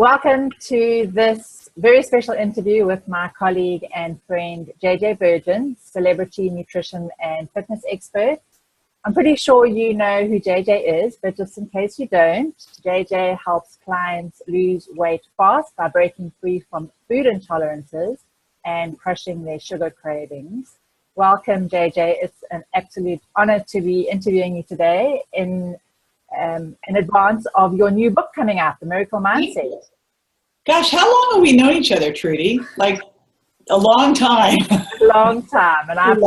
Welcome to this very special interview with my colleague and friend, JJ Virgin, celebrity nutrition and fitness expert. I'm pretty sure you know who JJ is, but just in case you don't, JJ helps clients lose weight fast by breaking free from food intolerances and crushing their sugar cravings. Welcome, JJ. It's an absolute honor to be interviewing you today in advance of your new book coming out, The Miracle Mindset. Gosh, how long have we known each other, Trudy? Like a long time. A long time. And I've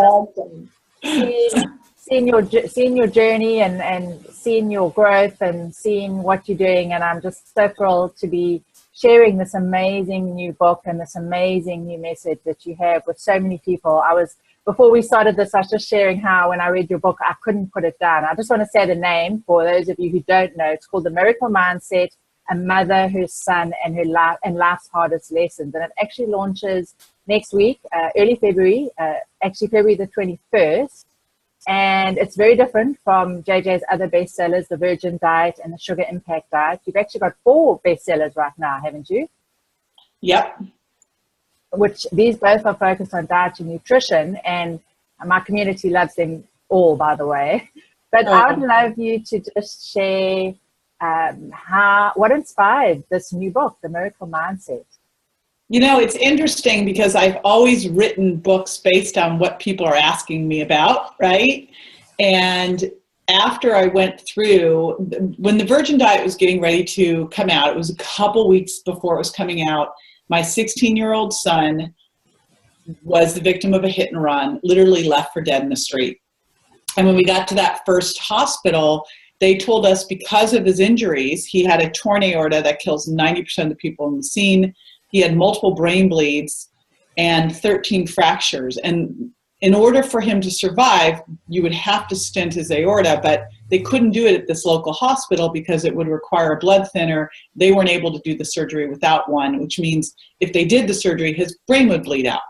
seen your journey and seen your growth and seen what you're doing. And I'm just so thrilled to be sharing this amazing new book and this amazing new message that you have with so many people. Before we started this, I was just sharing how when I read your book, I couldn't put it down. I just want to say the name for those of you who don't know. It's called The Miracle Mindset, a mother, her son, and life's hardest lessons. And it actually launches next week, early February, actually February the 21st. And it's very different from JJ's other bestsellers, The Virgin Diet and The Sugar Impact Diet. You've actually got 4 bestsellers right now, haven't you? Yep. Which these both are focused on diet and nutrition, and my community loves them all, by the way. But I would love you to just share what inspired this new book, The Miracle Mindset. You know, it's interesting because I've always written books based on what people are asking me about, right? And after I went through, when The Virgin Diet was getting ready to come out, it was a couple weeks before it was coming out, my 16-year-old son was the victim of a hit and run, literally left for dead in the street. And when we got to that first hospital, they told us because of his injuries, he had a torn aorta that kills 90% of the people in the scene. He had multiple brain bleeds and 13 fractures. And in order for him to survive, you would have to stent his aorta, but they couldn't do it at this local hospital because it would require a blood thinner. They weren't able to do the surgery without one, which means if they did the surgery, his brain would bleed out.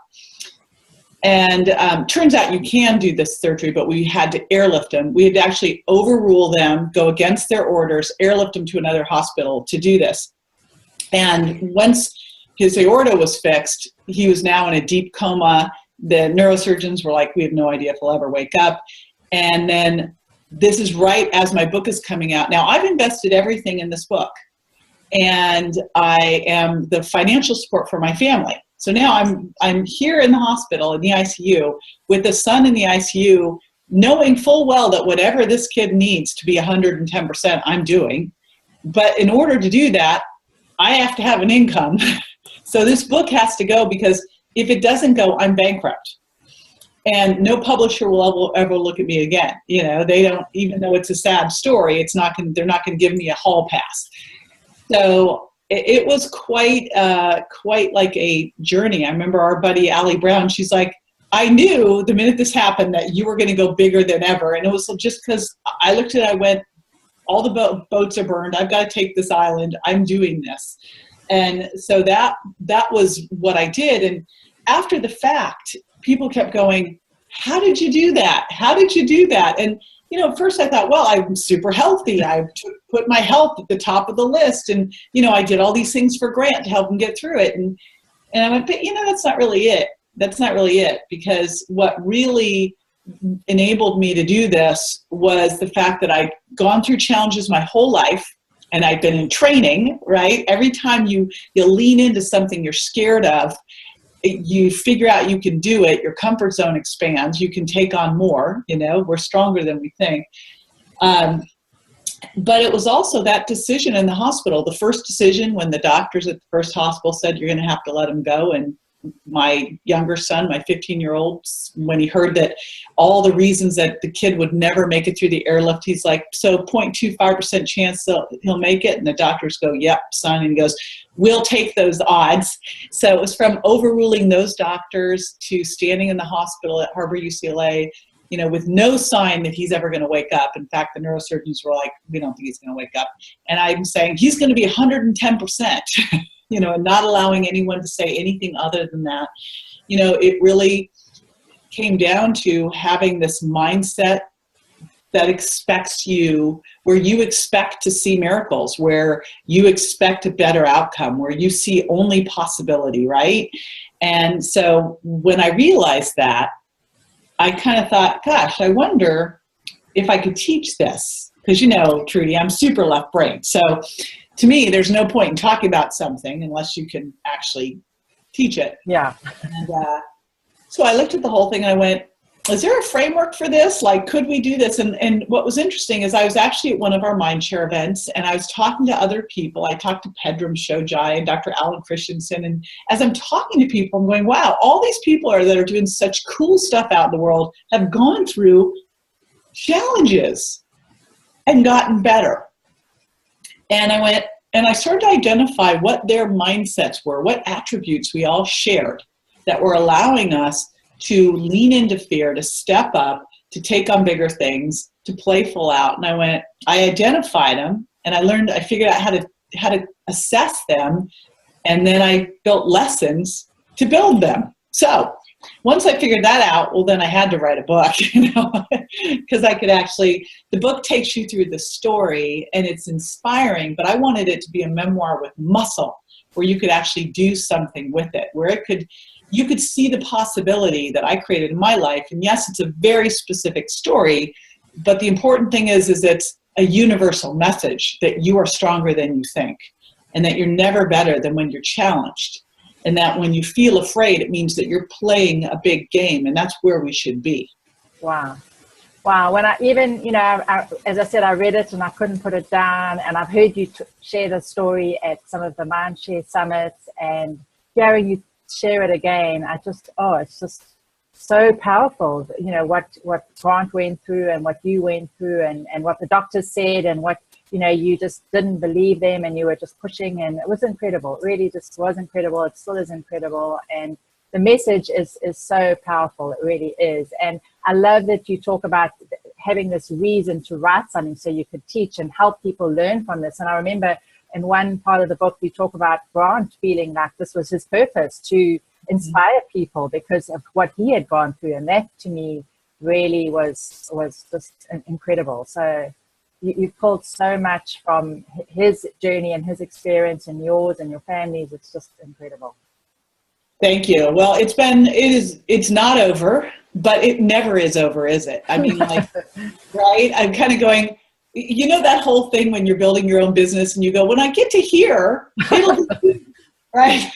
And turns out you can do this surgery, but we had to airlift him. We had to actually overrule them, go against their orders, airlift him to another hospital to do this. And once his aorta was fixed, he was now in a deep coma. The neurosurgeons were like, we have no idea if he'll ever wake up. And then this is right as my book is coming out. Now, I've invested everything in this book, and I am the financial support for my family. So now I'm here in the hospital, in the ICU, with a son in the ICU, knowing full well that whatever this kid needs to be 110%, I'm doing. But in order to do that, I have to have an income. So this book has to go, because if it doesn't go, I'm bankrupt. And no publisher will ever look at me again. You know, they don't, even though it's a sad story, they're not going to give me a hall pass. So it was quite like a journey. I remember our buddy Allie Brown, she's like, I knew the minute this happened that you were going to go bigger than ever. And it was just because I looked at it, I went, all the boats are burned. I've got to take this island. I'm doing this. And so that was what I did. And after the fact, people kept going, how did you do that? How did you do that? And, you know, at first I thought, well, I'm super healthy. I put my health at the top of the list. And, you know, I did all these things for Grant to help him get through it. And I went, but, you know, that's not really it. That's not really it. Because what really enabled me to do this was the fact that I'd gone through challenges my whole life. And I've been in training, right? Every time you lean into something you're scared of, you figure out you can do it, your comfort zone expands, you can take on more, you know, we're stronger than we think. But it was also that decision in the hospital, the first decision when the doctors at the first hospital said, you're going to have to let him go. And my younger son, my 15-year-old, when he heard that all the reasons that the kid would never make it through the airlift, he's like, so 0.25% chance he'll make it. And the doctors go, yep, son. And he goes, we'll take those odds. So it was from overruling those doctors to standing in the hospital at Harbor UCLA, you know, with no sign that he's ever going to wake up. In fact, the neurosurgeons were like, we don't think he's going to wake up. And I'm saying he's going to be 110%. You know, and not allowing anyone to say anything other than that. You know, it really came down to having this mindset that expects you, where you expect to see miracles, where you expect a better outcome, where you see only possibility, right? And so when I realized that, I kind of thought, gosh, I wonder if I could teach this. Because, you know, Trudy, I'm super left brain. So to me, there's no point in talking about something unless you can actually teach it. Yeah. And so I looked at the whole thing and I went, is there a framework for this? Like, could we do this? And what was interesting is I was actually at one of our Mindshare events and I was talking to other people. I talked to Pedram Shojai and Dr. Alan Christensen. And as I'm talking to people, I'm going, wow, all these people that are doing such cool stuff out in the world have gone through challenges and gotten better. And I went, and I started to identify what their mindsets were, what attributes we all shared that were allowing us to lean into fear, to step up, to take on bigger things, to play full out. And I identified them, and I figured out how to assess them, and then I built lessons to build them. So once I figured that out, well, then I had to write a book, you know, because I could actually, the book takes you through the story and it's inspiring, but I wanted it to be a memoir with muscle, where you could actually do something with it, where you could see the possibility that I created in my life. And yes, it's a very specific story, but the important thing is it's a universal message that you are stronger than you think, and that you're never better than when you're challenged. And that when you feel afraid, it means that you're playing a big game, and that's where we should be. Wow. Wow. When I even, you know, as I said, I read it and I couldn't put it down. And I've heard you share the story at some of the Mindshare summits, and hearing you share it again, it's just so powerful. You know, what Grant went through and what you went through, and what the doctors said, and what, you know, you just didn't believe them and you were just pushing, and it was incredible. It really just was incredible. It still is incredible. And the message is so powerful. It really is. And I love that you talk about having this reason to write something so you could teach and help people learn from this. And I remember in one part of the book, you talk about Grant feeling like this was his purpose, to inspire people because of what he had gone through. And that to me really was just incredible. So you pulled so much from his journey and his experience and yours and your family's. It's just incredible. Thank you. Well, it's not over, but it never is over, is it? I mean, like, right? I'm kind of going, you know, that whole thing when you're building your own business and you go, when I get to here, it'll be, right?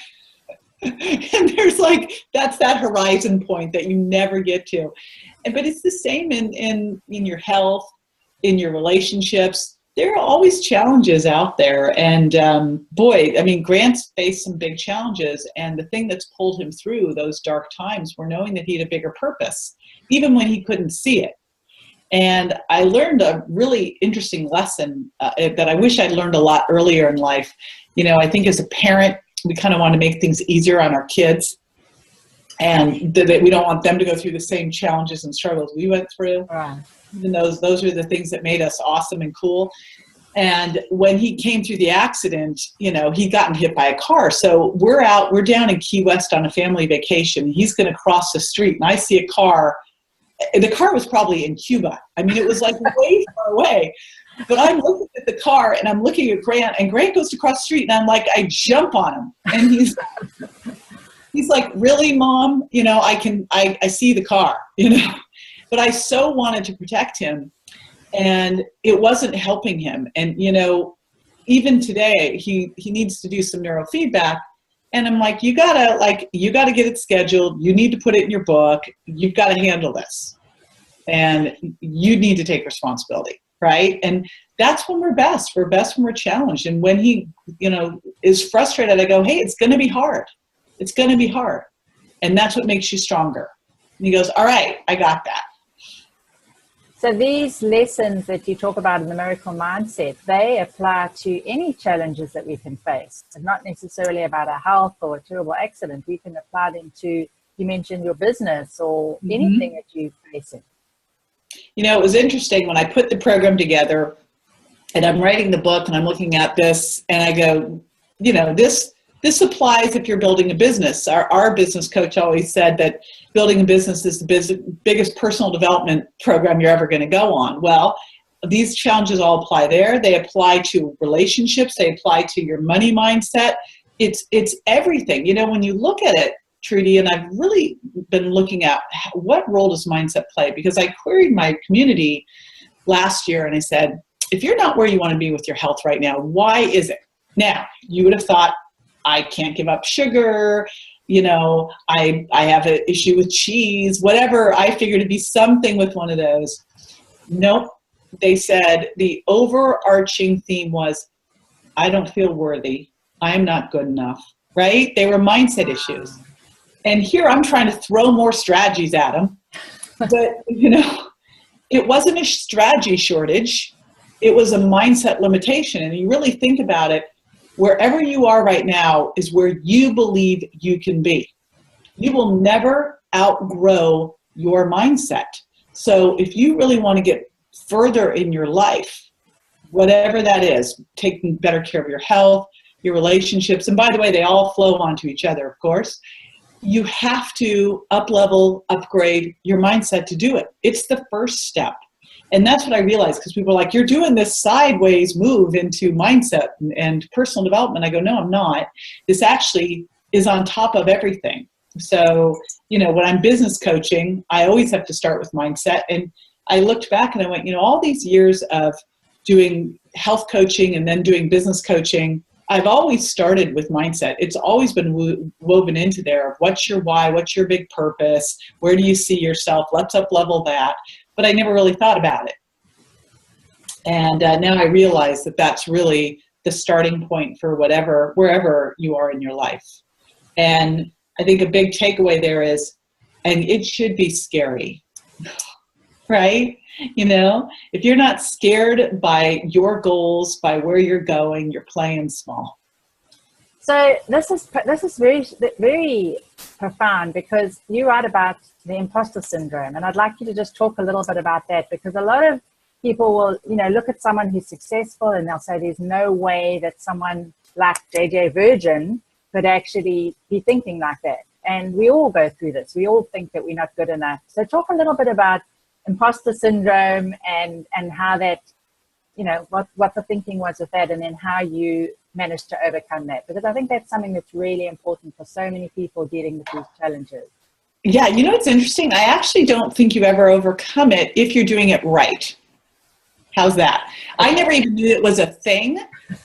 And there's like, that's that horizon point that you never get to. But it's the same in your health, in your relationships. There are always challenges out there. And boy, I mean, Grant's faced some big challenges. And the thing that's pulled him through those dark times were knowing that he had a bigger purpose, even when he couldn't see it. And I learned a really interesting lesson that I wish I'd learned a lot earlier in life. You know, I think as a parent, we kind of want to make things easier on our kids. And that we don't want them to go through the same challenges and struggles we went through. Right. Even those are the things that made us awesome and cool. And when he came through the accident, you know, he'd gotten hit by a car. So we're down in Key West on a family vacation. He's going to cross the street, and I see a car. The car was probably in Cuba. I mean, it was like way far away. But I'm looking at the car, and I'm looking at Grant, and Grant goes to cross the street, and I'm like, I jump on him. And he's like, really, Mom? You know, I see the car, you know. But I so wanted to protect him, and it wasn't helping him. And, you know, even today, he needs to do some neurofeedback. And I'm like, you gotta get it scheduled. You need to put it in your book. You've got to handle this. And you need to take responsibility, right? And that's when we're best. We're best when we're challenged. And when he, you know, is frustrated, I go, hey, it's going to be hard. It's going to be hard. And that's what makes you stronger. And he goes, all right, I got that. So these lessons that you talk about in the Miracle Mindset, they apply to any challenges that we can face. It's not necessarily about our health or a terrible accident. We can apply them to, you mentioned your business or anything that you're facing. You know, it was interesting when I put the program together and I'm writing the book and I'm looking at this and I go, you know, this This applies if you're building a business. Our business coach always said that building a business is the biggest personal development program you're ever going to go on. Well, these challenges all apply there. They apply to relationships. They apply to your money mindset. It's everything. You know, when you look at it, Trudy, and I've really been looking at what role does mindset play? Because I queried my community last year and I said, if you're not where you want to be with your health right now, why is it? Now, you would have thought, I can't give up sugar, you know, I have an issue with cheese, whatever. I figured it'd be something with one of those. Nope. They said the overarching theme was, I don't feel worthy. I'm not good enough, right? They were mindset issues. And here I'm trying to throw more strategies at them. But, you know, it wasn't a strategy shortage. It was a mindset limitation. And you really think about it, wherever you are right now is where you believe you can be. You will never outgrow your mindset. So if you really want to get further in your life, whatever that is, taking better care of your health, your relationships, and by the way, they all flow onto each other, of course, you have to up-level, upgrade your mindset to do it. It's the first step. And that's what I realized, because people are like, you're doing this sideways move into mindset and personal development. I go, no, I'm not. This actually is on top of everything. So, you know, when I'm business coaching, I always have to start with mindset. And I looked back and I went, you know, all these years of doing health coaching and then doing business coaching, I've always started with mindset. It's always been woven into there. What's your why? What's your big purpose? Where do you see yourself? Let's up-level that. But I never really thought about it. And now I realize that that's really the starting point for wherever you are in your life. And I think a big takeaway there is, and it should be scary, right? You know, if you're not scared by your goals, by where you're going, you're playing small. So this is very, very profound, because you write about the imposter syndrome, and I'd like you to just talk a little bit about that, because a lot of people will, you know, look at someone who's successful and they'll say there's no way that someone like JJ Virgin could actually be thinking like that. And we all go through this. We all think that we're not good enough. So talk a little bit about imposter syndrome and how that, you know, what the thinking was with that, and then how you managed to overcome that, because I think that's something that's really important for so many people dealing with these challenges. Yeah, you know, it's interesting. I actually don't think you ever overcome it if you're doing it right. How's that? I never even knew it was a thing.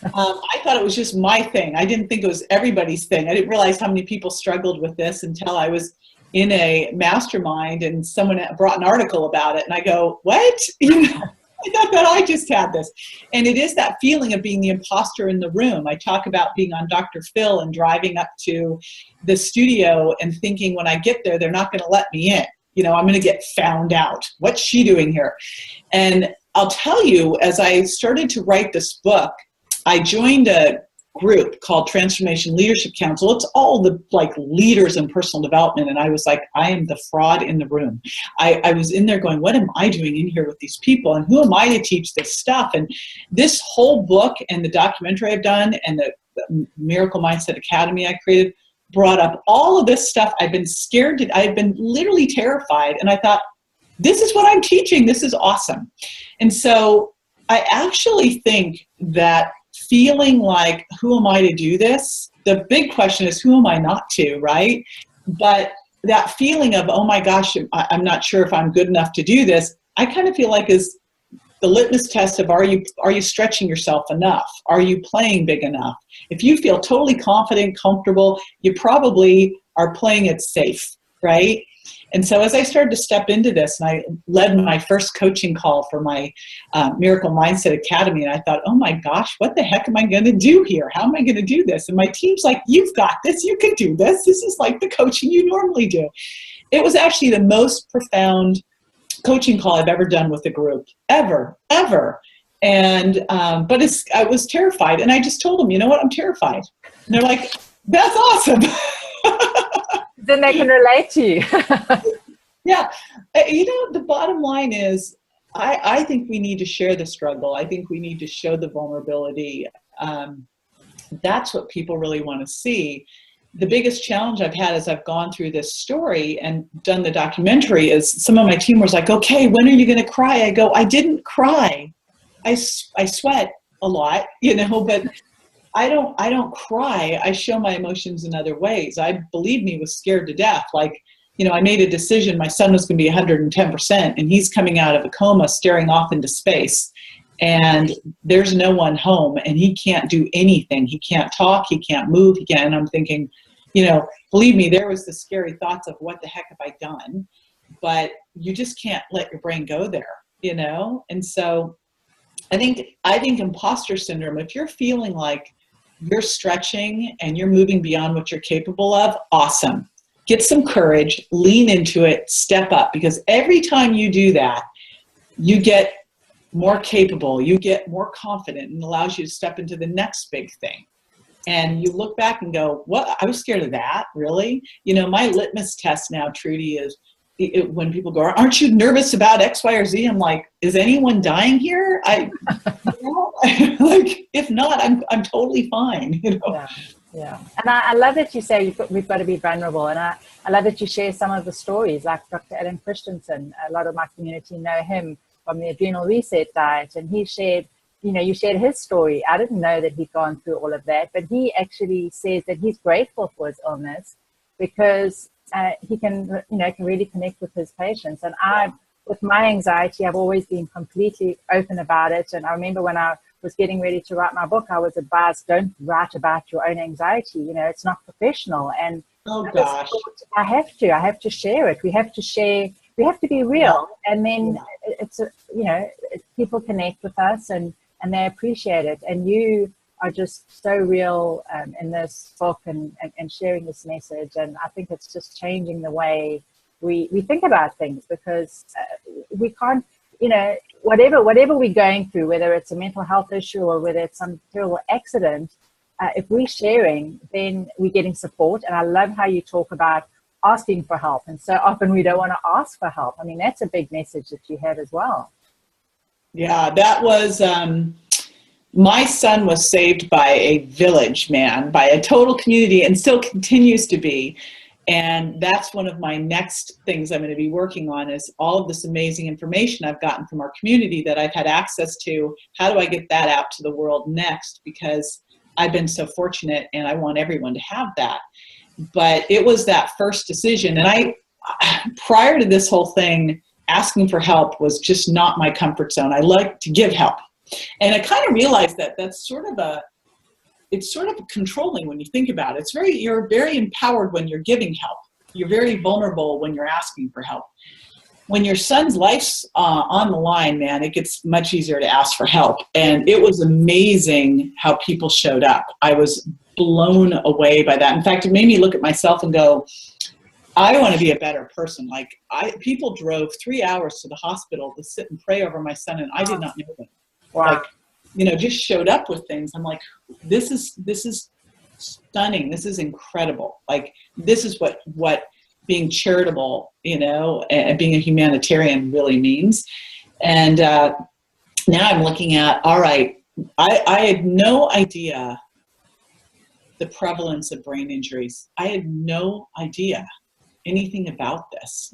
I thought it was just my thing. I didn't think it was everybody's thing. I didn't realize how many people struggled with this until I was in a mastermind and someone brought an article about it. And I go, what? You know, I thought that I just had this. And it is that feeling of being the imposter in the room. I talk about being on Dr. Phil and driving up to the studio and thinking when I get there, they're not going to let me in. You know, I'm going to get found out. What's she doing here? And I'll tell you, as I started to write this book, I joined a group called Transformation Leadership Council. It's all the leaders in personal development. And I was like, I am the fraud in the room. I was in there going, what am I doing in here with these people? And who am I to teach this stuff? And this whole book and the documentary I've done and the Miracle Mindset Academy I created brought up all of this stuff. I've been scared. I've been literally terrified. And I thought, this is what I'm teaching. This is awesome. And so I actually think that feeling like, who am I to do this? The big question is, who am I not to, right? But that feeling of, oh my gosh, I'm not sure if I'm good enough to do this, I kind of feel like is the litmus test of, are you stretching yourself enough? Are you playing big enough? If you feel totally confident, comfortable, you probably are playing it safe, right? And so as I started to step into this, and I led my first coaching call for my Miracle Mindset Academy, and I thought, oh my gosh, what the heck am I going to do here? How am I going to do this? And my team's like, you've got this. You can do this. This is like the coaching you normally do. It was actually the most profound coaching call I've ever done with a group, ever. And but I was terrified, and I just told them, you know what, I'm terrified. And they're like, that's awesome. Then they can relate to you. Yeah. You know, the bottom line is, I think we need to share the struggle. I think we need to show the vulnerability. That's what people really want to see. The biggest challenge I've had as I've gone through this story and done the documentary is some of my team was like, okay, when are you going to cry? I go, I didn't cry. I sweat a lot, but I don't cry. I show my emotions in other ways. I, believe me, was scared to death. Like, I made a decision. My son was going to be 110%, and he's coming out of a coma, staring off into space. And there's no one home, and he can't do anything. He can't talk. He can't move. He can't. And I'm thinking, believe me, there was the scary thoughts of what the heck have I done? But you just can't let your brain go there, And so I think imposter syndrome, if you're feeling like you're stretching and you're moving beyond what you're capable of, awesome. Get some courage, lean into it, step up, because every time you do that, you get more capable, you get more confident, and allows you to step into the next big thing. And you look back and go, what? I was scared of that? Really? My litmus test now, Trudy, is when people go, aren't you nervous about X, Y, or Z? I'm like, is anyone dying here? Like, if not, I'm totally fine. Yeah. And I love that you say we've got to be vulnerable. And I love that you share some of the stories, like Dr. Adam Christensen. A lot of my community know him from the adrenal reset diet. And he shared, you shared his story. I didn't know that he'd gone through all of that, but he actually says that he's grateful for his illness because he can really connect with his patients. And with my anxiety, I've always been completely open about it. And I remember when I was getting ready to write my book, I was advised, don't write about your own anxiety. It's not professional. And oh gosh, I have to share it. We have to share. We have to be real. And then people connect with us and they appreciate it. And you are just so real in this book and sharing this message. And I think it's just changing the way we think about things, because we can't, whatever we're going through, whether it's a mental health issue or whether it's some terrible accident, if we're sharing, then we're getting support. And I love how you talk about asking for help. And so often we don't want to ask for help. I mean, that's a big message that you have as well. Yeah, that was, my son was saved by a village, man, by a total community, and still continues to be. And that's one of my next things I'm going to be working on, is all of this amazing information I've gotten from our community that I've had access to. How do I get that out to the world next? Because I've been so fortunate and I want everyone to have that. But it was that first decision. And prior to this whole thing, asking for help was just not my comfort zone. I like to give help. And I kind of realized that that's it's sort of controlling when you think about it. You're very empowered when you're giving help. You're very vulnerable when you're asking for help. When your son's life's on the line, man, it gets much easier to ask for help. And it was amazing how people showed up. I was blown away by that. In fact, it made me look at myself and go, I want to be a better person. Like, people drove 3 hours to the hospital to sit and pray over my son, and I did not know them. Wow. Like, just showed up with things. I'm like, this is stunning. This is incredible. Like, this is what being charitable, and being a humanitarian really means. And now I'm looking at, all right, I had no idea the prevalence of brain injuries. I had no idea anything about this,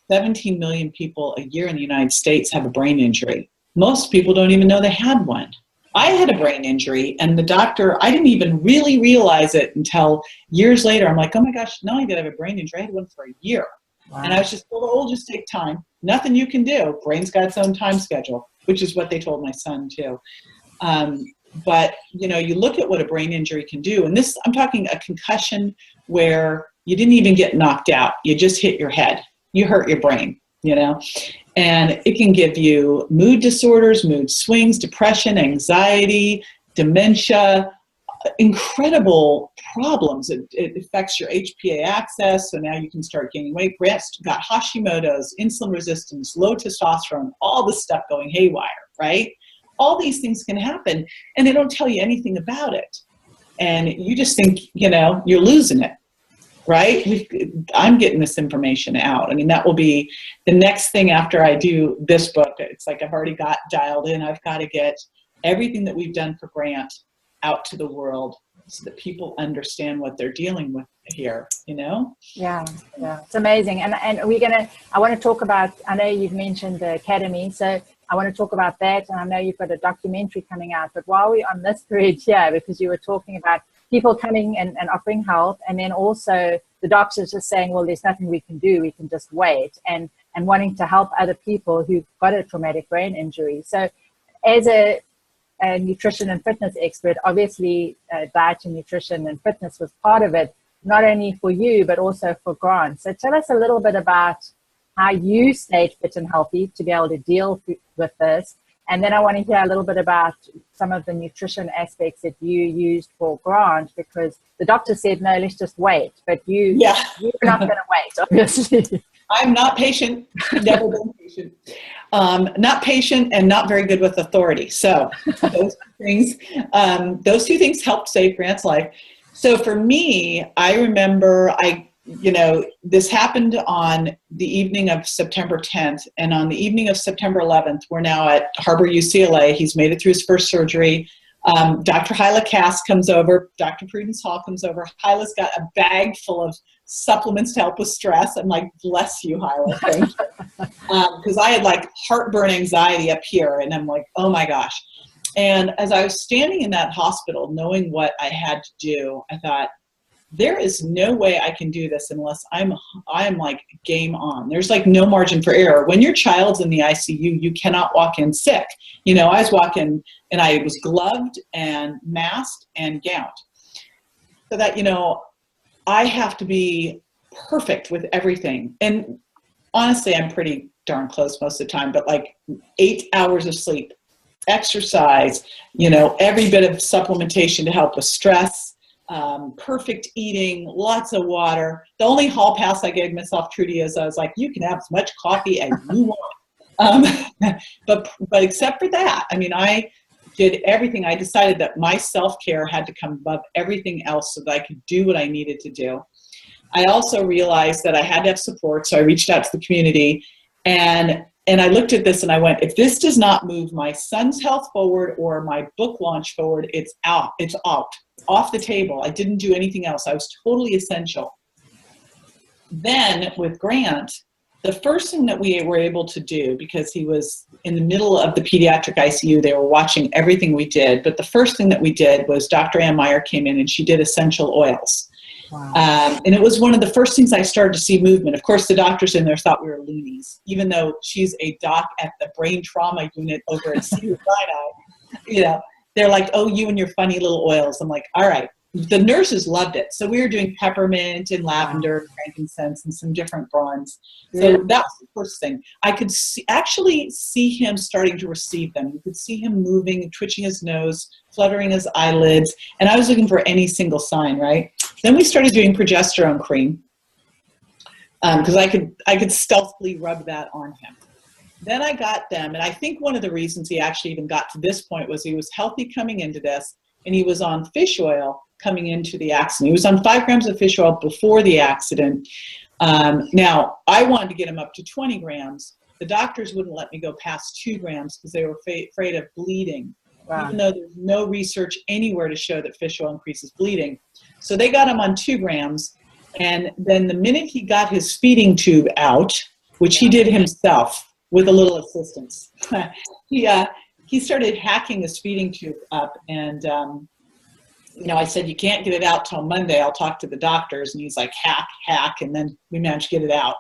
17 million people a year in the United States have a brain injury. Most people don't even know they had one. I had a brain injury, and the doctor, I didn't even really realize it until years later. I'm like, oh my gosh, not only did I have a brain injury, I had one for a year. Wow. And I was just, well, it'll just take time. Nothing you can do. Brain's got its own time schedule, which is what they told my son too. But, you look at what a brain injury can do, and this, I'm talking a concussion where you didn't even get knocked out. You just hit your head. You hurt your brain, and it can give you mood disorders, mood swings, depression, anxiety, dementia, incredible problems. It affects your HPA axis, so now you can start gaining weight. Grant's got Hashimoto's, insulin resistance, low testosterone, all this stuff going haywire, right? All these things can happen, and they don't tell you anything about it. And you just think, you're losing it. Right? I'm getting this information out. I mean, that will be the next thing after I do this book. It's like I've already got dialed in. I've got to get everything that we've done for Grant out to the world so that people understand what they're dealing with here, you know? Yeah, it's amazing. And I want to talk about, I know you've mentioned the academy, so I want to talk about that. And I know you've got a documentary coming out, but while we're on this thread here, because you were talking about people coming and offering help, and then also the doctors just saying, well, there's nothing we can do, we can just wait, and wanting to help other people who've got a traumatic brain injury. So as a nutrition and fitness expert, obviously diet and nutrition and fitness was part of it, not only for you, but also for Grant. So tell us a little bit about how you stayed fit and healthy to be able to deal with this. And then I want to hear a little bit about some of the nutrition aspects that you used for Grant, because the doctor said, no, let's just wait. But you're not going to wait, obviously. I'm not patient, never been patient. Not patient and not very good with authority. So those two things helped save Grant's life. So for me, I remember this happened on the evening of September 10th, and on the evening of September 11th, we're now at Harbor UCLA. He's made it through his first surgery. Dr. Hyla Cass comes over. Dr. Prudence Hall comes over. Hyla's got a bag full of supplements to help with stress. I'm like, bless you, Hyla. Thank you. Because I had like heartburn anxiety up here, and I'm like, oh my gosh. And as I was standing in that hospital, knowing what I had to do, I thought, there is no way I can do this unless I'm like game on. There's like no margin for error. When your child's in the ICU, you cannot walk in sick. I was walking and I was gloved and masked and gowned. So that, I have to be perfect with everything. And honestly, I'm pretty darn close most of the time, but like 8 hours of sleep, exercise, every bit of supplementation to help with stress, perfect eating, lots of water. The only hall pass I gave myself, Trudy, is I was like, you can have as much coffee as you want. But except for that, I did everything. I decided that my self-care had to come above everything else so that I could do what I needed to do. I also realized that I had to have support, so I reached out to the community, and I looked at this and I went, if this does not move my son's health forward or my book launch forward, it's out, off the table. I didn't do anything else. I was totally essential. Then with Grant, the first thing that we were able to do, because he was in the middle of the pediatric ICU, they were watching everything we did, but the first thing that we did was Dr. Ann Meyer came in and she did essential oils. Wow. And it was one of the first things I started to see movement. Of course, the doctors in there thought we were loonies, even though she's a doc at the brain trauma unit over at Cedars-Sinai. They're like, oh, you and your funny little oils. I'm like, all right. The nurses loved it. So we were doing peppermint and lavender, and frankincense, and some different bronze. So that was the first thing. I could actually see him starting to receive them. You could see him moving, twitching his nose, fluttering his eyelids. And I was looking for any single sign, right? Then we started doing progesterone cream because I could stealthily rub that on him. Then I got them, and I think one of the reasons he actually even got to this point was he was healthy coming into this, and he was on fish oil coming into the accident. He was on 5 grams of fish oil before the accident. Now, I wanted to get him up to 20 grams. The doctors wouldn't let me go past 2 grams because they were afraid of bleeding, even though there's no research anywhere to show that fish oil increases bleeding. So they got him on 2 grams, and then the minute he got his feeding tube out, which he did himself, with a little assistance. He started hacking his feeding tube up, and I said, you can't get it out till Monday. I'll talk to the doctors. And he's like, hack, and then we managed to get it out.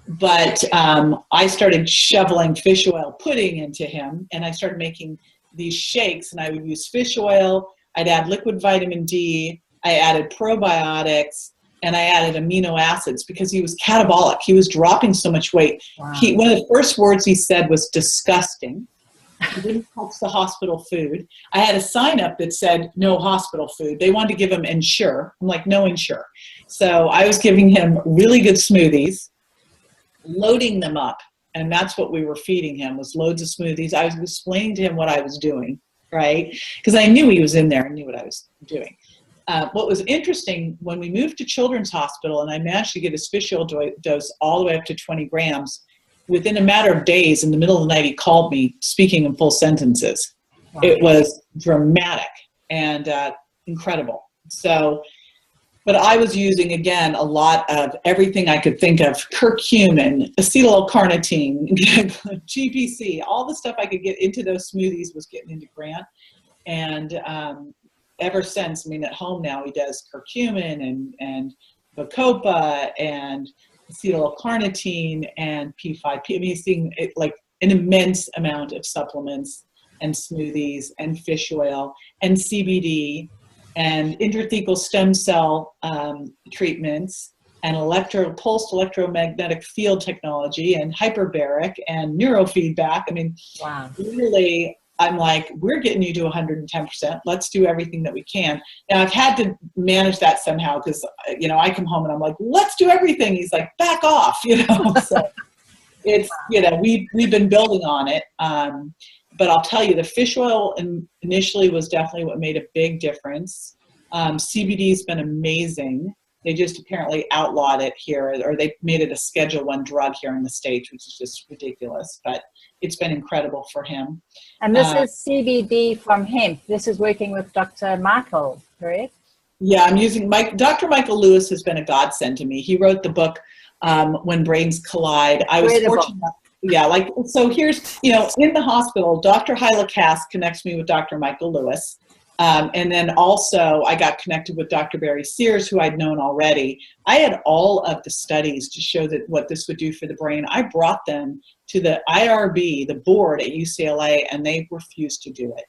But I started shoveling fish oil pudding into him, and I started making these shakes, and I would use fish oil. I'd add liquid vitamin D. I added probiotics. And I added amino acids because he was catabolic. He was dropping so much weight. Wow. One of the first words he said was disgusting. He didn't touch the hospital food. I had a sign up that said no hospital food. They wanted to give him Ensure. I'm like, no Ensure. So I was giving him really good smoothies, loading them up. And that's what we were feeding him, was loads of smoothies. I was explaining to him what I was doing, right? Because I knew he was in there and knew what I was doing. What was interesting, when we moved to Children's Hospital and I managed to get his fish oil dose all the way up to 20 grams, within a matter of days, in the middle of the night, he called me speaking in full sentences. Wow. It was dramatic. and incredible. So, but I was using, again, a lot of everything I could think of: curcumin, acetyl-L-carnitine, GPC, all the stuff I could get into those smoothies was getting into Grant. And ever since, I mean, at home now he does curcumin and bacopa and acetyl-L-carnitine and P5P. I mean, he's seeing it like an immense amount of supplements and smoothies and fish oil and CBD and intrathecal stem cell treatments and pulsed electromagnetic field technology and hyperbaric and neurofeedback. I mean, wow. Really, I'm like, we're getting you to 110%. Let's do everything that we can. Now, I've had to manage that somehow because, you know, I come home and I'm like, let's do everything. He's like, back off, you know. So it's, you know, we've been building on it. But I'll tell you, the fish oil initially was definitely what made a big difference. CBD's been amazing. They just apparently outlawed it here, or they made it a Schedule I drug here in the States, which is just ridiculous. But it's been incredible for him. And this is CBD from hemp. This is working with Dr. Michael, correct? Yeah, I'm using Dr. Michael Lewis has been a godsend to me. He wrote the book When Brains Collide. I was fortunate. Yeah, like, so here's, you know, in the hospital, Dr. Hyla Cass connects me with Dr. Michael Lewis. And then also I got connected with Dr. Barry Sears, who I'd known already. I had all of the studies to show that what this would do for the brain. I brought them to the IRB, the board at UCLA, and they refused to do it.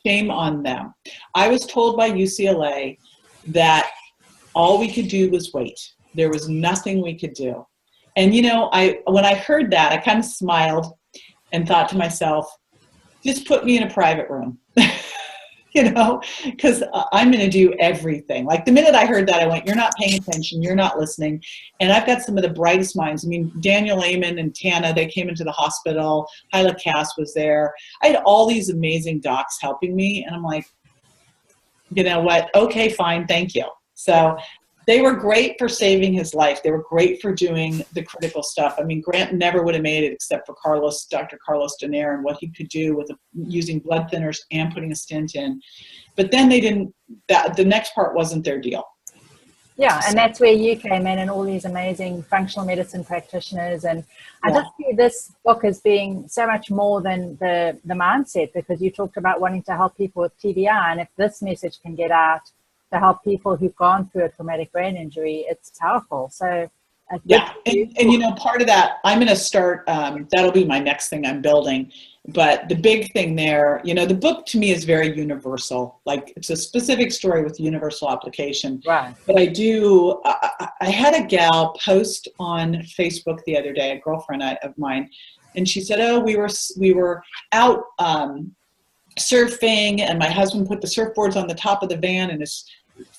Shame on them. I was told by UCLA that all we could do was wait. There was nothing we could do. And, you know, when I heard that, I kind of smiled and thought to myself, just put me in a private room, you know, because I'm going to do everything. Like the minute I heard that, I went, you're not paying attention. You're not listening. And I've got some of the brightest minds. I mean, Daniel Amen and Tana, they came into the hospital. Hyla Cass was there. I had all these amazing docs helping me. And I'm like, you know what? Okay, fine. Thank you. So they were great for saving his life. They were great for doing the critical stuff. I mean, Grant never would have made it except for Dr. Carlos Donaire, and what he could do with using blood thinners and putting a stent in. But then they didn't, the next part wasn't their deal. Yeah, and that's where you came in and all these amazing functional medicine practitioners. And I just see this book as being so much more than the mindset, because you talked about wanting to help people with TBI. And if this message can get out to help people who've gone through a traumatic brain injury, it's powerful. So yeah, and you know, part of that, I'm going to start, that'll be my next thing I'm building. But the big thing there, you know, the book to me is very universal. Like, it's a specific story with universal application. Right. But I had a gal post on Facebook the other day, a girlfriend of mine, and she said, oh, we were out surfing, and my husband put the surfboards on the top of the van, and his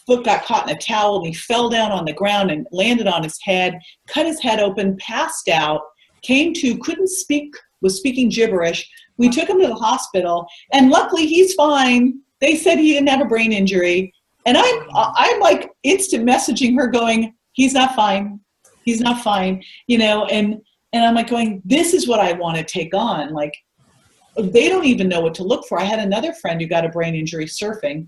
foot got caught in a towel, and he fell down on the ground and landed on his head, cut his head open, passed out, came to, couldn't speak, was speaking gibberish. We took him to the hospital, and luckily he's fine. They said he didn't have a brain injury. And I'm like instant messaging her going, he's not fine. He's not fine. You know, and I'm like going, this is what I want to take on. Like, they don't even know what to look for. I had another friend who got a brain injury surfing,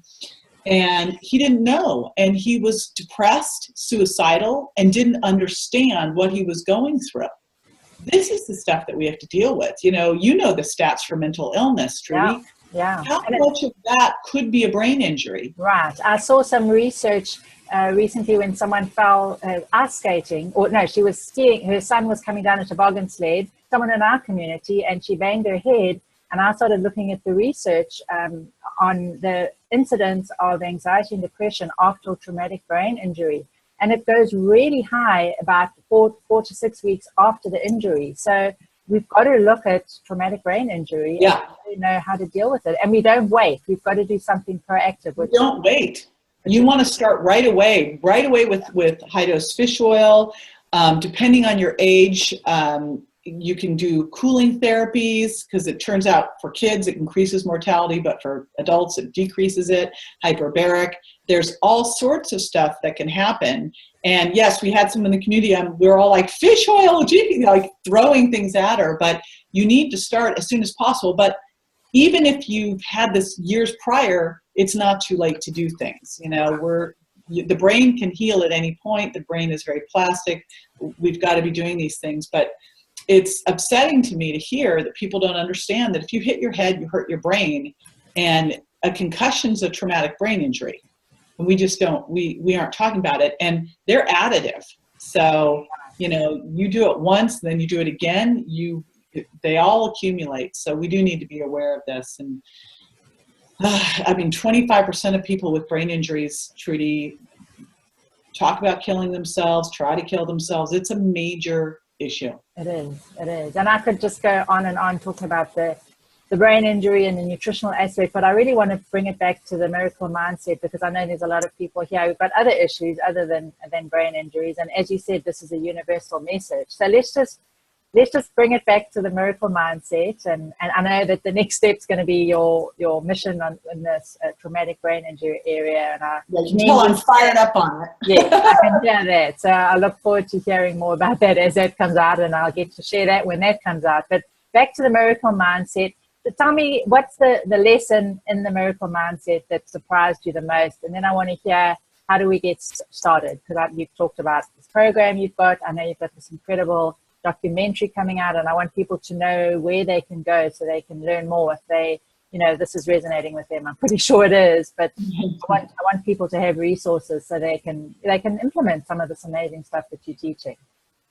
and he didn't know. And he was depressed, suicidal, and didn't understand what he was going through. This is the stuff that we have to deal with. You know the stats for mental illness, Trudy. Yeah. How much of that could be a brain injury? Right. I saw some research recently when someone fell ice skating, or no, she was skiing. Her son was coming down a toboggan sled, someone in our community, and she banged her head. And I started looking at the research on the incidence of anxiety and depression after traumatic brain injury. And it goes really high about 4 to 6 weeks after the injury. So we've got to look at traumatic brain injury and know how to deal with it. And we don't wait. We've got to do something proactive. We don't wait. You want to start right away with high-dose fish oil. Depending on your age, you can do cooling therapies, because it turns out for kids it increases mortality, but for adults it decreases it. Hyperbaric. There's all sorts of stuff that can happen. And yes, we had some in the community. We're all like, fish oil, like throwing things at her. But you need to start as soon as possible. But even if you've had this years prior, it's not too late to do things. You know, the brain can heal at any point. The brain is very plastic. We've got to be doing these things. But it's upsetting to me to hear that people don't understand that if you hit your head, you hurt your brain. And a concussion is a traumatic brain injury. And we just don't, we aren't talking about it. And they're additive. So, you know, you do it once, then you do it again, they all accumulate. So we do need to be aware of this. And I mean, 25% of people with brain injuries, Trudy, talk about killing themselves, try to kill themselves. It's a major issue. It is. It is. And I could just go on and on talking about the brain injury and the nutritional aspect, but I really want to bring it back to the miracle mindset, because I know there's a lot of people here who've got other issues other than brain injuries. And as you said, this is a universal message. So let's just bring it back to the miracle mindset. And I know that the next step is going to be your mission in this traumatic brain injury area. And you can tell I'm fired up on it. Yeah, I can hear that. So I look forward to hearing more about that as that comes out, and I'll get to share that when that comes out. But back to the miracle mindset. So tell me, what's the lesson in the miracle mindset that surprised you the most? And then I want to hear, how do we get started? Because you've talked about this program you've got. I know you've got this incredible documentary coming out, and I want people to know where they can go so they can learn more if they, you know, this is resonating with them. I'm pretty sure it is, but I want people to have resources so they can implement some of this amazing stuff that you're teaching.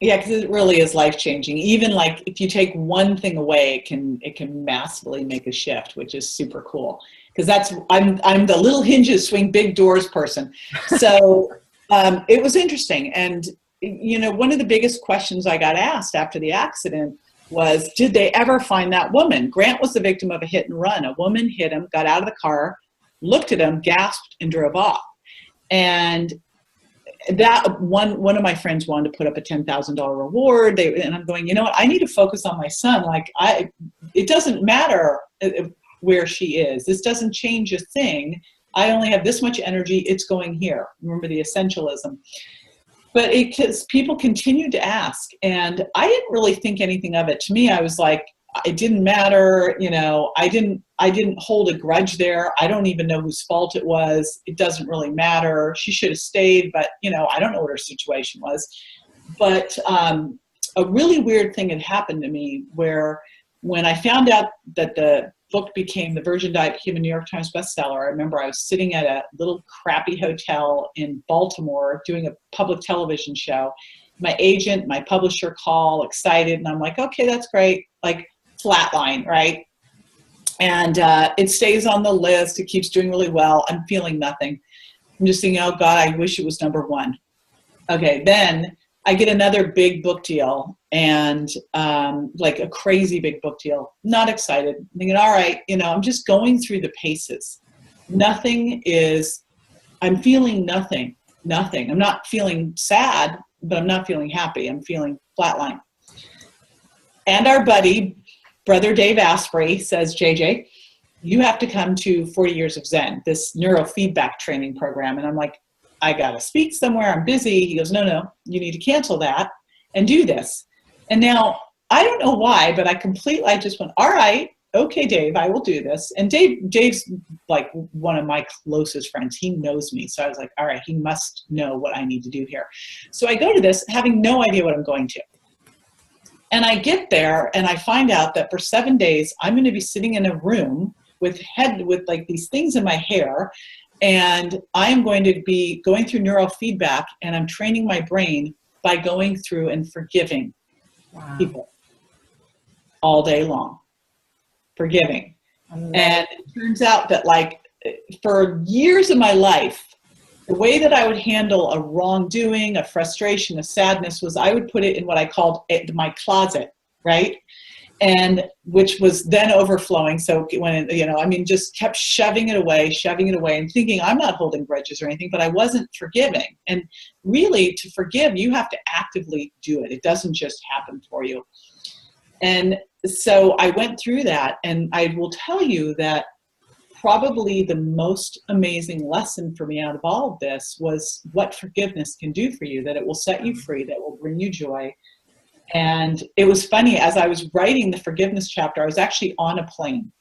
Yeah, because it really is life-changing. Even like if you take one thing away, it can massively make a shift, which is super cool. Because I'm the little hinges swing big doors person. So it was interesting. And you know, one of the biggest questions I got asked after the accident was, did they ever find that woman? Grant was the victim of a hit and run. A woman hit him, got out of the car, looked at him, gasped, and drove off. And that one of my friends wanted to put up a $10,000 reward. And I'm going, you know what? I need to focus on my son. Like it doesn't matter where she is. This doesn't change a thing. I only have this much energy. It's going here. Remember the essentialism. But because people continued to ask, and I didn't really think anything of it. To me, I was like, it didn't matter. You know, I didn't hold a grudge there. I don't even know whose fault it was. It doesn't really matter. She should have stayed, but you know, I don't know what her situation was. But a really weird thing had happened to me, where when I found out that the book became the Virgin Diet became a New York Times bestseller, I remember I was sitting at a little crappy hotel in Baltimore doing a public television show. My agent, my publisher call, excited, and I'm like, okay, that's great. Like flatline, right? And it stays on the list. It keeps doing really well. I'm feeling nothing. I'm just thinking, oh God, I wish it was number one. Okay, then I get another big book deal, and like a crazy big book deal. Not excited. I'm thinking, all right, you know, I'm just going through the paces. I'm feeling nothing. I'm not feeling sad, but I'm not feeling happy. I'm feeling flatline. And our buddy, Brother Dave Asprey, says, JJ, you have to come to 40 Years of Zen, this neurofeedback training program. And I'm like, I got to speak somewhere. I'm busy. He goes, no, you need to cancel that and do this. And now I don't know why, but I just went, all right, okay, Dave, I will do this. And Dave's like one of my closest friends. He knows me. So I was like, all right, he must know what I need to do here. So I go to this having no idea what I'm going to. And I get there and I find out that for 7 days, I'm going to be sitting in a room with like these things in my hair. And I am going to be going through neurofeedback, and I'm training my brain by going through and forgiving people all day long. Forgiving. And it turns out that like for years of my life, the way that I would handle a wrongdoing, a frustration, a sadness was I would put it in what I called my closet, right? And which was then overflowing. So when, you know, I mean, just kept shoving it away and thinking I'm not holding grudges or anything, but I wasn't forgiving. And really to forgive, you have to actively do it. It doesn't just happen for you. And so I went through that, and I will tell you that probably the most amazing lesson for me out of all of this was what forgiveness can do for you, that it will set you free, that will bring you joy. And it was funny, as I was writing the forgiveness chapter, I was actually on a plane.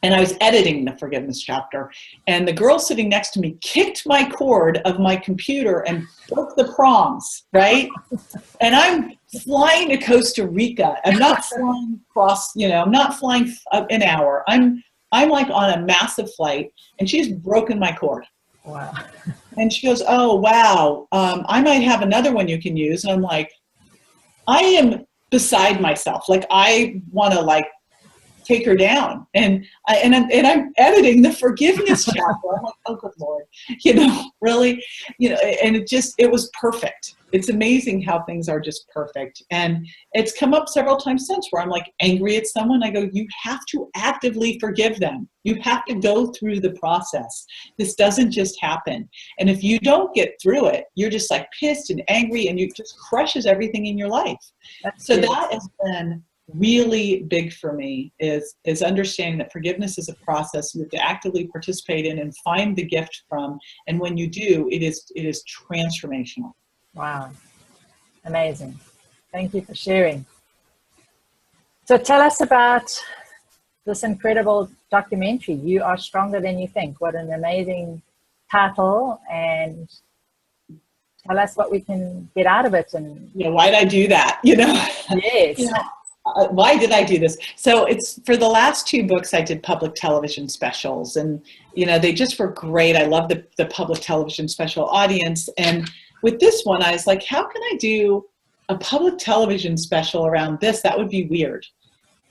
and I was editing the forgiveness chapter, and the girl sitting next to me kicked my cord of my computer and broke the prompts, right? And I'm flying to Costa Rica. I'm not flying across, I'm not flying an hour. I'm like on a massive flight, and she's broken my cord. Wow. And she goes, "Oh, wow. I might have another one you can use." And I'm like, I am beside myself. Like, I want to like take her down. And I'm editing the forgiveness chapter. I'm like, oh, good Lord, really, and it was perfect. It's amazing how things are just perfect. And it's come up several times since where I'm like angry at someone. I go, you have to actively forgive them. You have to go through the process. This doesn't just happen. And if you don't get through it, you're just like pissed and angry, and it just crushes everything in your life. So that has been really big for me, is understanding that forgiveness is a process you have to actively participate in and find the gift from. And when you do, it is transformational. Wow. Amazing. Thank you for sharing. So tell us about this incredible documentary, You Are Stronger Than You Think. What an amazing title, and tell us what we can get out of it. And why did I do that? Yes. Why did I do this? So it's for the last 2 books, I did public television specials, and they just were great. I love the public television special audience. And with this one, I was like, how can I do a public television special around this? That would be weird.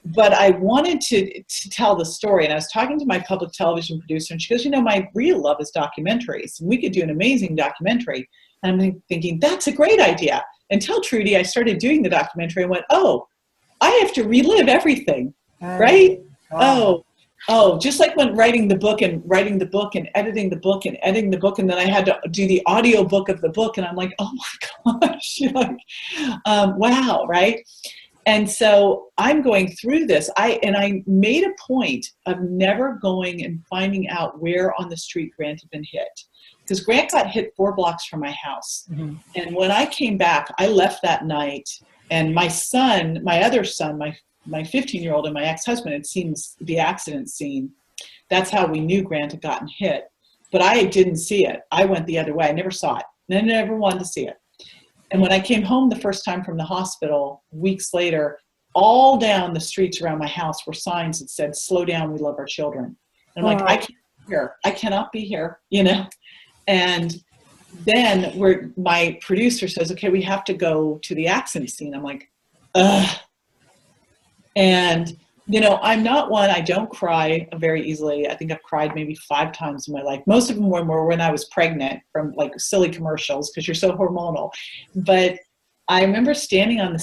But I wanted to tell the story. And I was talking to my public television producer, and she goes, my real love is documentaries, and we could do an amazing documentary. And I'm thinking, that's a great idea. Until Trudy, I started doing the documentary and went, oh, I have to relive everything, right? Wow. Oh, just like when writing the book and editing the book and editing the book, and then I had to do the audio book of the book, and I'm like, oh my gosh, wow, right? And so I'm going through this. I made a point of never going and finding out where on the street Grant had been hit, because Grant got hit 4 blocks from my house. Mm-hmm. And when I came back, I left that night, and my other son, my 15-year-old, and my ex-husband had seen the accident scene. That's how we knew Grant had gotten hit. But I didn't see it. I went the other way. I never saw it. And I never wanted to see it. And when I came home the first time from the hospital, weeks later, all down the streets around my house were signs that said, "Slow down, we love our children." And I'm like, I can't be here. I cannot be here, And then my producer says, okay, we have to go to the accident scene. I'm like, ugh. And, I'm not one, I don't cry very easily. I think I've cried maybe 5 times in my life. Most of them were when I was pregnant, from like silly commercials, because you're so hormonal. But I remember standing on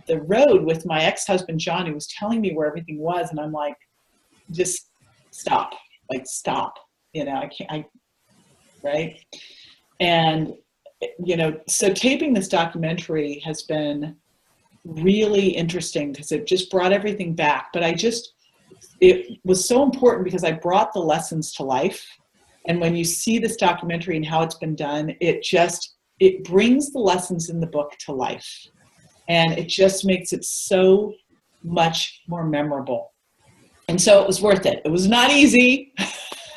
the road with my ex-husband, John, who was telling me where everything was. And I'm like, just stop, stop. Right. And, so taping this documentary has been really interesting, because it just brought everything back. But it was so important because I brought the lessons to life. And when you see this documentary and how it's been done, it brings the lessons in the book to life. And it just makes it so much more memorable. And so it was worth it. It was not easy.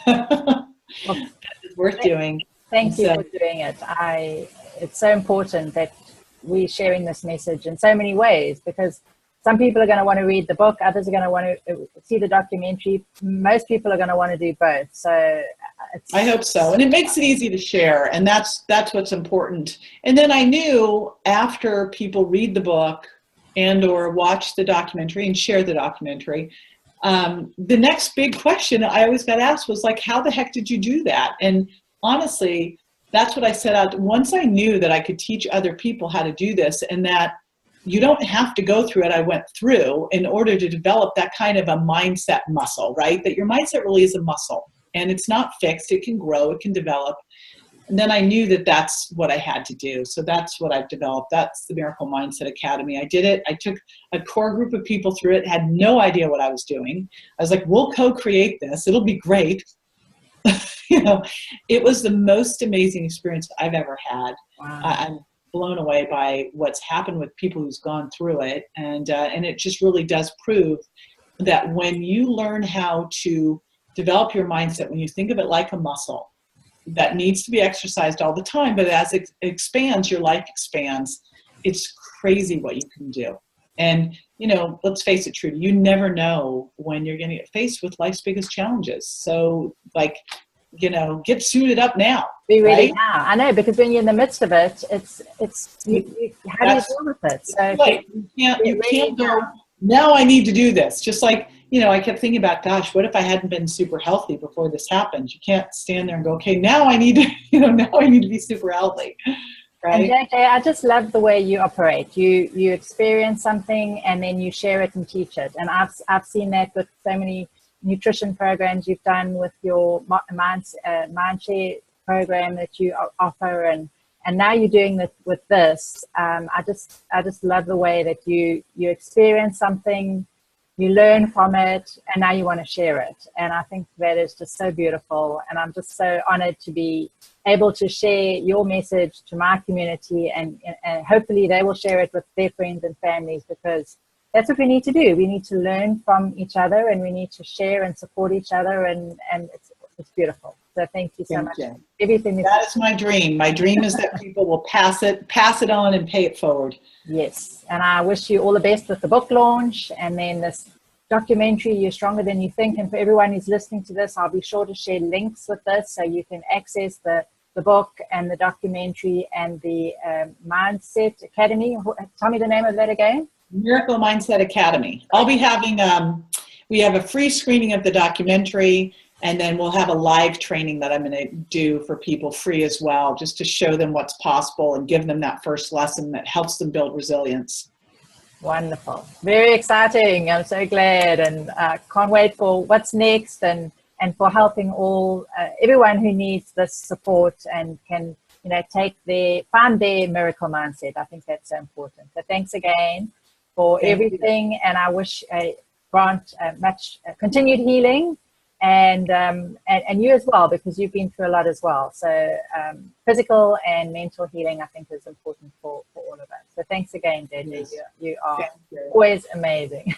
It was worth doing. Thank you for doing it. It's so important that we're sharing this message in so many ways, because some people are going to want to read the book, others are going to want to see the documentary. Most people are going to want to do both. So I hope so. And it makes it easy to share. And that's what's important. And then I knew after people read the book and or watch the documentary and share the documentary, the next big question I always got asked was like, how the heck did you do that? And honestly, that's what I set out. Once I knew that I could teach other people how to do this, and that you don't have to go through it, I went through in order to develop that kind of a mindset muscle, right? That your mindset really is a muscle, and it's not fixed. It can grow, it can develop. And then I knew that that's what I had to do. So that's what I've developed. That's the Miracle Mindset Academy. I did it. I took a core group of people through it, had no idea what I was doing. I was like, we'll co-create this. It'll be great. It was the most amazing experience I've ever had. Wow. I'm blown away by what's happened with people who's gone through it. And it just really does prove that when you learn how to develop your mindset when you think of it like a muscle that needs to be exercised all the time, but as it expands, your life expands. It's crazy what you can do. And, you know, let's face it, Trudy, you never know when you're going to get faced with life's biggest challenges. So, like, you know, get suited up now. Be ready right? now. I know, because when you're in the midst of it, how do you deal with it? So right. You can't go, now I need to do this. Just like, you know, I kept thinking about, gosh, what if I hadn't been super healthy before this happened? You can't stand there and go, okay, now I need to, you know, now I need to be super healthy. Right? And JJ, I just love the way you operate. You experience something and then you share it and teach it. And I've seen that with so many nutrition programs you've done, with your Mindshare program that you offer, and now you're doing this with this. I just love the way that you experience something, you learn from it, and now you want to share it. And I think that is just so beautiful. And I'm just so honored to be able to share your message to my community, and hopefully they will share it with their friends and families, because that's what we need to do. We need to learn from each other, and we need to share and support each other, and it's beautiful. So thank you so much. Everything that is my dream. My dream is that people will pass it on and pay it forward. Yes, and I wish you all the best with the book launch, and then this documentary, You're Stronger Than You Think. And for everyone who's listening to this, I'll be sure to share links with this so you can access the book and the documentary and the Mindset Academy. Tell me the name of that again. Miracle Mindset Academy. I'll be having, we have a free screening of the documentary, and then we'll have a live training that I'm going to do for people free as well, just to show them what's possible and give them that first lesson that helps them build resilience. Wonderful. Very exciting. I'm so glad, and can't wait for what's next, and for helping everyone who needs this support and can, you know, find their miracle mindset. I think that's so important. So thanks again for everything, and I wish Grant much continued healing, and you as well, because you've been through a lot as well. So physical and mental healing, I think, is important for all of us. So thanks again, JJ. Yes. You are always amazing.